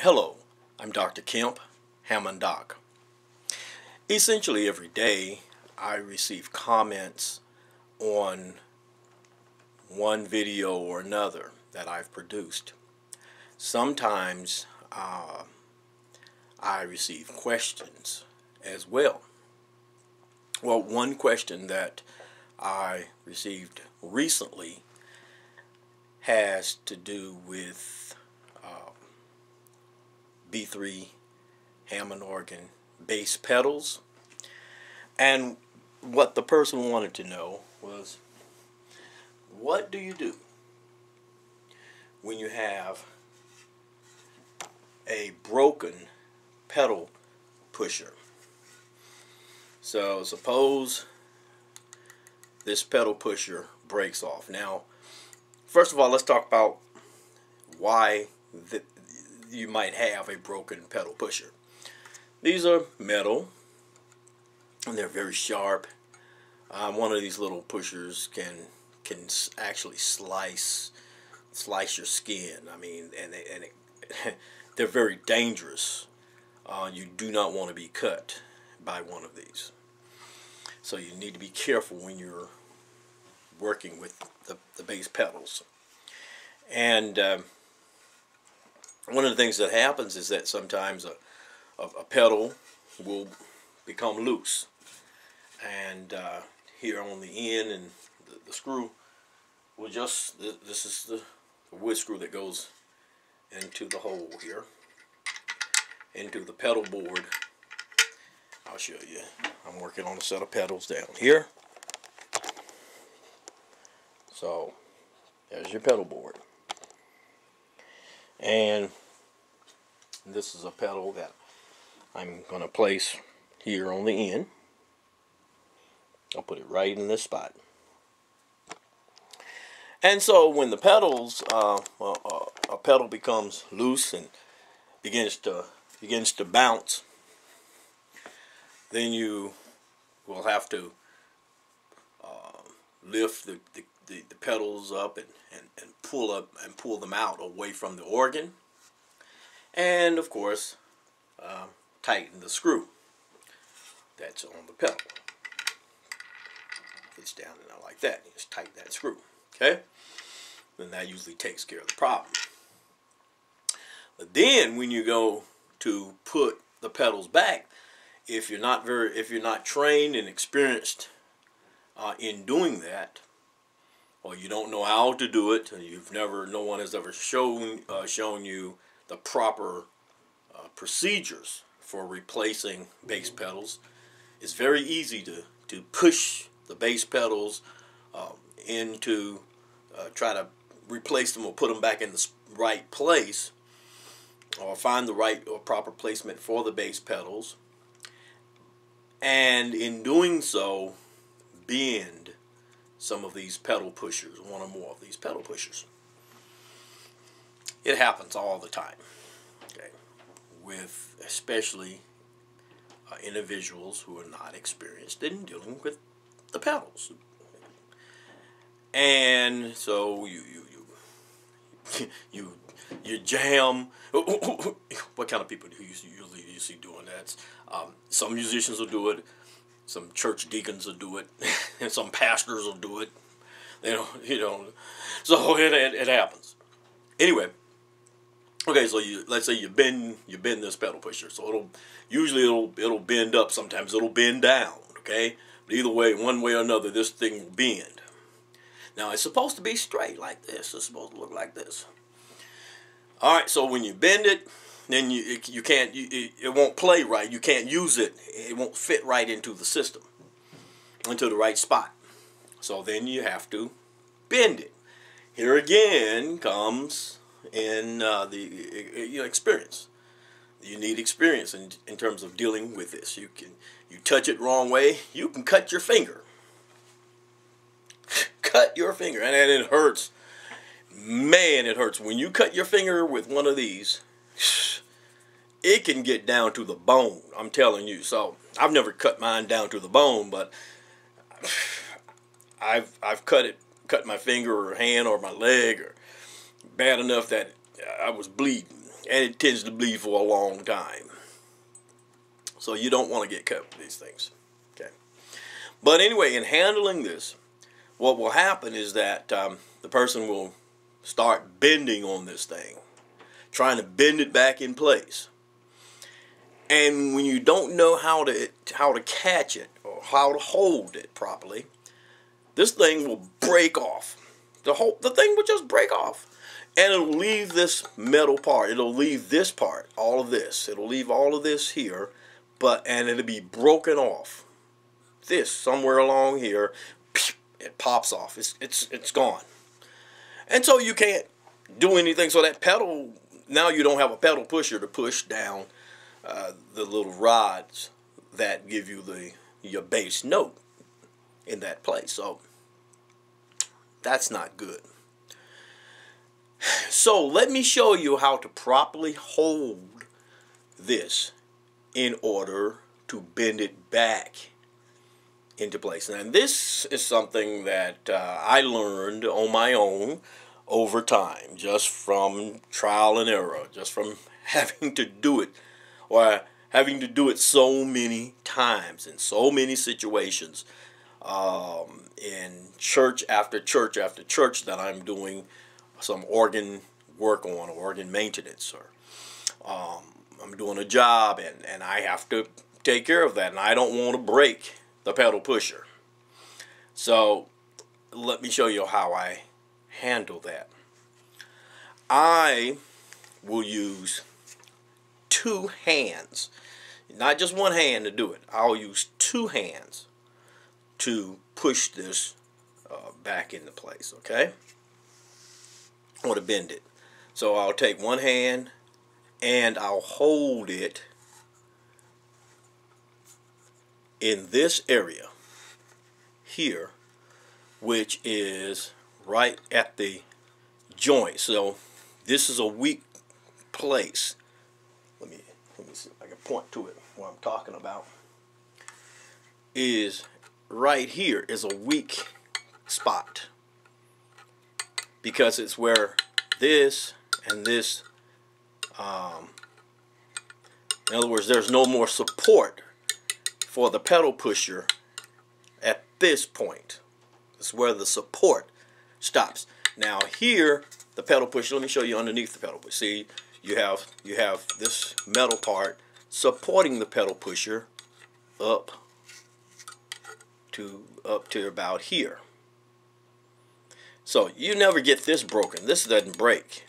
Hello, I'm Dr. Kemp, Hammond Doc. Essentially every day I receive comments on one video or another that I've produced. Sometimes I receive questions as well. Well, one question that I received recently has to do with B3 Hammond organ bass pedals, and what the person wanted to know was, what do you do when you have a broken pedal pusher? So suppose this pedal pusher breaks off. Now, first of all, let's talk about why you might have a broken pedal pusher. These are metal and they're very sharp. One of these little pushers can actually slice your skin. I mean, they're very dangerous. You do not want to be cut by one of these. So you need to be careful when you're working with the bass pedals. And one of the things that happens is that sometimes a pedal will become loose, and here on the end, and the screw will just, this is the wood screw that goes into the hole here, into the pedal board. I'll show you. I'm working on a set of pedals down here. So there's your pedal board. And this is a pedal that I'm going to place here on the end. I'll put it right in this spot. And so when the pedals, a pedal becomes loose and begins to bounce, then you will have to lift the pedals up and pull them out away from the organ, and of course tighten the screw that's on the pedal. It's down and out like that. You just tighten that screw. Okay, then that usually takes care of the problem. But then when you go to put the pedals back, if you're not trained and experienced in doing that, or you don't know how to do it, and no one has ever shown you the proper procedures for replacing bass pedals, it's very easy to push the bass pedals into try to replace them or put them back in the right place, or find the right or proper placement for the bass pedals, and in doing so bend some of these pedal pushers, one or more of these pedal pushers. It happens all the time, okay, with especially individuals who are not experienced in dealing with the pedals. And so you jam. What kind of people do you usually see doing that? Some musicians will do it. Some church deacons will do it, and some pastors will do it. So it happens. Anyway, okay, so let's say you bend this pedal pusher. So it'll bend up. Sometimes it'll bend down. Okay, but either way, one way or another, this thing will bend. Now it's supposed to be straight like this. It's supposed to look like this. All right, so when you bend it, then you can't. It won't play right. You can't use it. It won't fit right into the system, into the right spot. So then you have to bend it. Here again comes in the experience. You need experience in terms of dealing with this. You touch it wrong way, you can cut your finger. Cut your finger, and it hurts. Man, it hurts when you cut your finger with one of these. It can get down to the bone, I'm telling you. So I've never cut mine down to the bone, but I've cut my finger or hand or my leg or bad enough that I was bleeding. and it tends to bleed for a long time. So you don't want to get cut with these things. Okay. But anyway, in handling this, what will happen is that the person will start bending on this thing, trying to bend it back in place. And when you don't know how to catch it or how to hold it properly, this thing will break off. The thing will just break off. And it'll leave this metal part. It'll leave this part, all of this. It'll leave all of this here, and it'll be broken off. This somewhere along here, it pops off. It's gone. And so you can't do anything. So that pedal, now you don't have a pedal pusher to push down the little rods that give you your bass note in that place. So that's not good. So let me show you how to properly hold this in order to bend it back into place. And this is something that I learned on my own over time, just from trial and error, just from having to do it, or having to do it so many times in so many situations, in church after church after church that I'm doing some organ work on, organ maintenance, or I'm doing a job and I have to take care of that, and I don't want to break the pedal pusher. So let me show you how I handle that. I will use two hands, not just one hand to do it. I'll use two hands to push this back into place, okay? I want to bend it. So I'll take one hand and I'll hold it in this area here, which is right at the joint. So this is a weak place. Let me see if I can point to it. What I'm talking about is right here is a weak spot, because it's where this and this, in other words, there's no more support for the pedal pusher at this point. It's where the support stops. Now here, the pedal pusher, let me show you underneath the pedal pusher. See, you have this metal part supporting the pedal pusher up to about here. So you never get this broken. This doesn't break.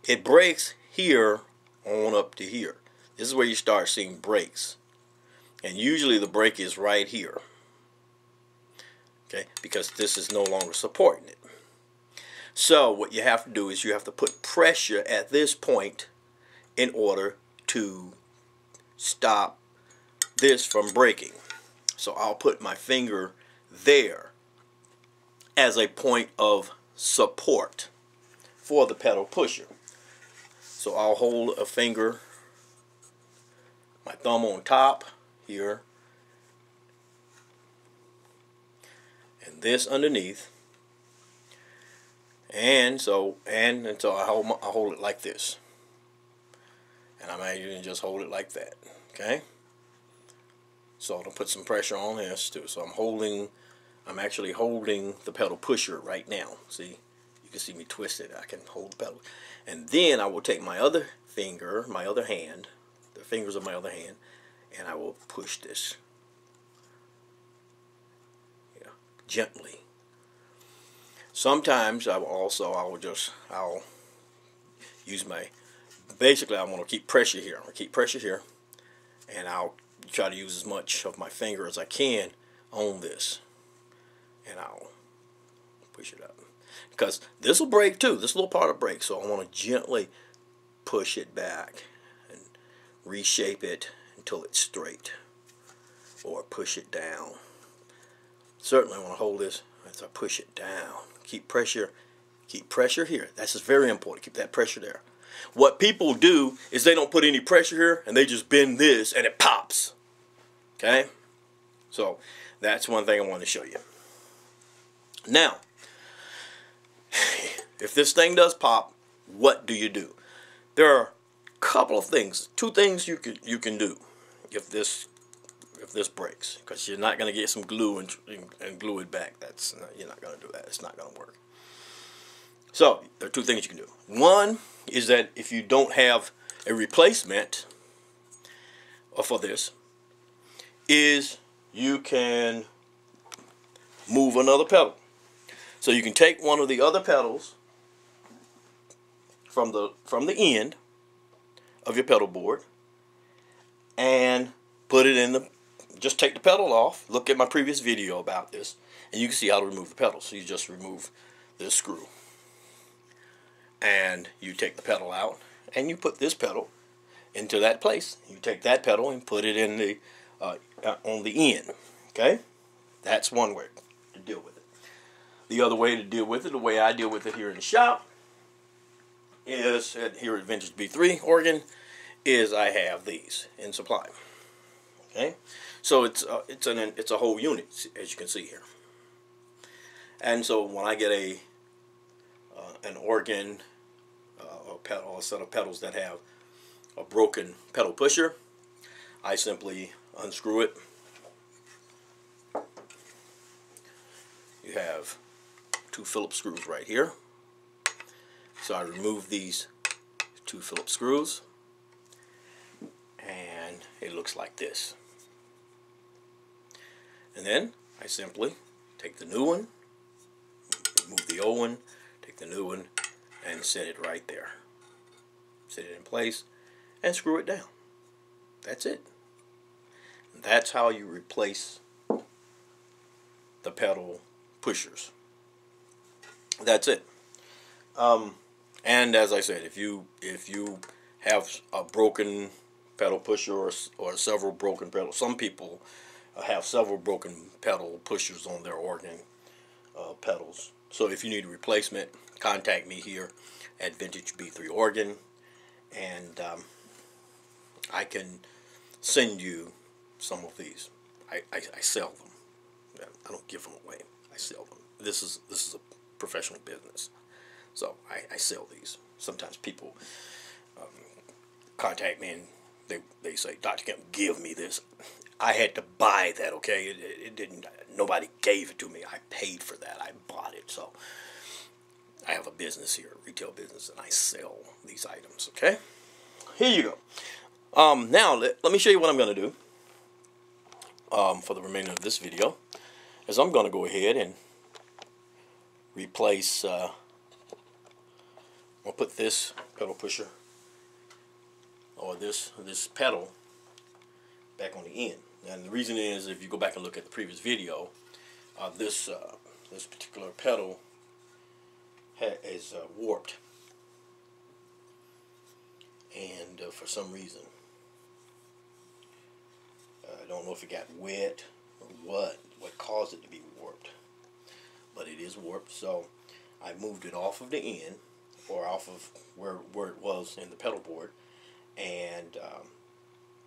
It breaks here on up to here. This is where you start seeing breaks. And usually the break is right here. Okay, because this is no longer supporting it. So what you have to do is you have to put pressure at this point in order to stop this from breaking. So I'll put my finger there as a point of support for the pedal pusher. So I'll hold a finger, my thumb on top here, and this underneath, and so I hold it like this, and I might even just hold it like that. Okay. So I'll put some pressure on this too. So I'm actually holding the pedal pusher right now. See, you can see me twist it. I can hold the pedal. And then I will take my other finger, my other hand, the fingers of my other hand, and I will push this, gently. Sometimes I'll use basically I want to keep pressure here. I'm going to keep pressure here, and I'll try to use as much of my finger as I can on this, and I'll push it up, because this will break too. This little part will break, so I want to gently push it back and reshape it until it's straight, or push it down. Certainly I want to hold this as I push it down. Keep pressure here. That's just very important. Keep that pressure there. What people do is they don't put any pressure here, and they just bend this and it pops. Okay? So that's one thing I want to show you. Now, if this thing does pop, what do you do? There are couple of things, two things you can do if this breaks, because you're not going to get some glue and glue it back. You're not going to do that. It's not going to work. So there are two things you can do. One is that if you don't have a replacement for this, is you can move another pedal. So you can take one of the other pedals from the end of your pedal board and put it in just take the pedal off. Look at my previous video about this, and you can see how to remove the pedal. So you just remove this screw, and you take the pedal out, and you put this pedal into that place. You take that pedal and put it in the on the end. Okay, that's one way to deal with it. The other way to deal with it, the way I deal with it here in the shop, is here at Vintage B3 Oregon, is I have these in supply. Okay, so it's a whole unit, as you can see here. And so when I get an organ or a set of pedals that have a broken pedal pusher, I simply unscrew it. You have two Phillips screws right here. So I remove these two Phillips screws, and it looks like this. And then I simply take the new one, remove the old one, take the new one, and set it right there. Set it in place and screw it down. That's it. That's how you replace the pedal pushers. That's it. And as I said, if you have a broken pedal pusher or several broken pedals, some people have several broken pedal pushers on their organ pedals. So if you need a replacement, contact me here at Vintage B3 Oregon, and I can send you some of these. I sell them. I don't give them away. I sell them. This is a professional business. So I sell these. Sometimes people contact me and they say, "Dr. Kemp, give me this." I had to buy that, okay? It didn't. Nobody gave it to me. I paid for that. I bought it. So I have a business here, a retail business, and I sell these items, okay? Here you go. Now let me show you what I'm going to do for the remainder of this video. Is I'm going to go ahead and replace. I'll put this pedal pusher or this pedal back on the end. And the reason is, if you go back and look at the previous video, this particular pedal is warped, and for some reason, I don't know if it got wet or what caused it to be warped, but it is warped. So I moved it off of the end, or off of where it was in the pedal board, and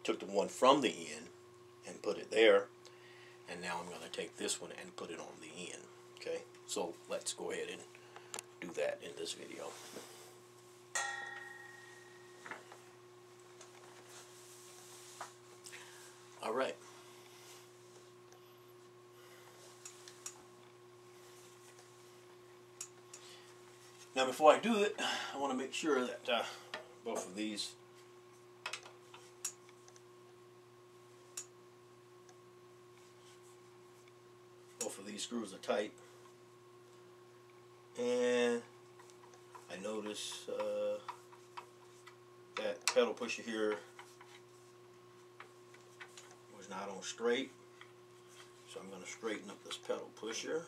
took the one from the end and put it there, and now I'm going to take this one and put it on the end. Okay, so let's go ahead and do that in this video. All right. Now before I do it, I want to make sure that both of these screws are tight. And I notice that pedal pusher here was not on straight, so I'm going to straighten up this pedal pusher.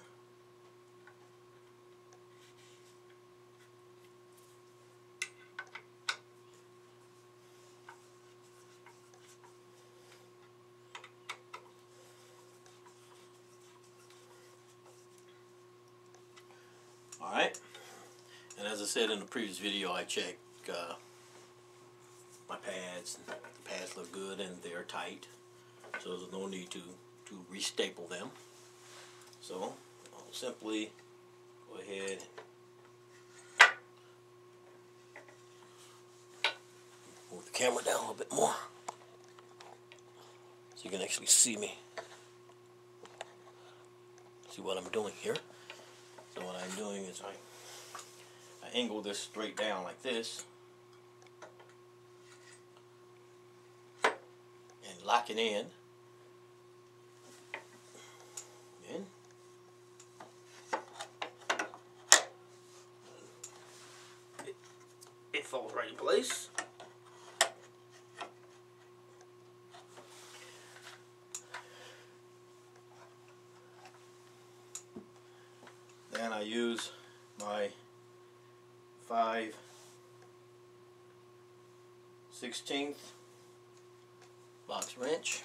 Alright, and as I said in the previous video, I checked my pads. The pads look good and they're tight, so there's no need to restaple them. So I'll simply go ahead and move camera down a little bit more so you can actually see me. See what I'm doing here. So what I'm doing is I angle this straight down like this and lock it in. Then it falls right in place. Then I use my 5/16 box wrench.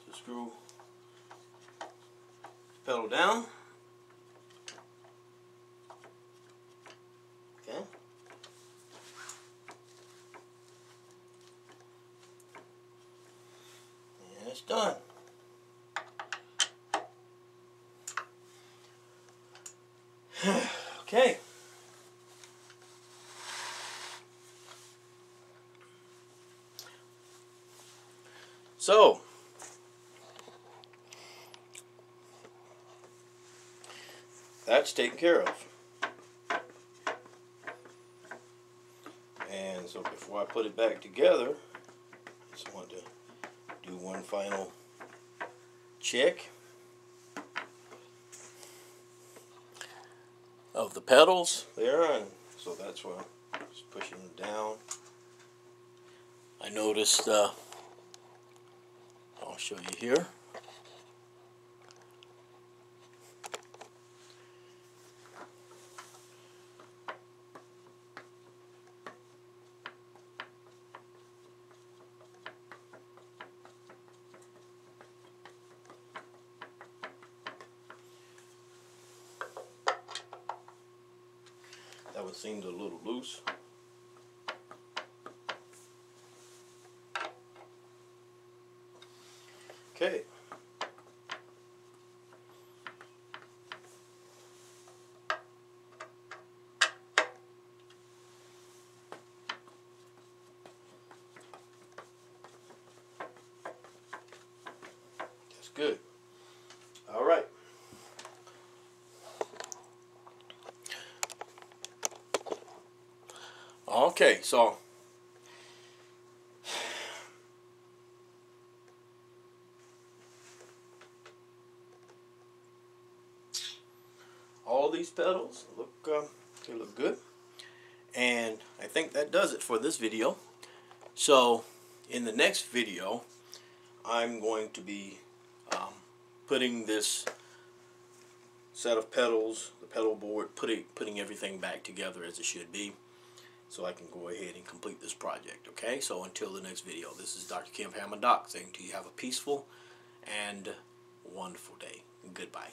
To screw the pedal down. Okay. And it's done. Okay. So, that's taken care of. And so before I put it back together, I just want to do one final check of the pedals there, and so that's why I'm just pushing them down. I noticed, I'll show you here. That one seemed a little loose. Okay. That's good. All right. Okay, so all these pedals look they look good, and I think that does it for this video. So in the next video, I'm going to be putting this set of pedals, the pedal board, putting everything back together as it should be, so I can go ahead and complete this project. Okay, so until the next video, this is Dr. Kim Hammond Doc saying to you, have a peaceful and wonderful day. Goodbye.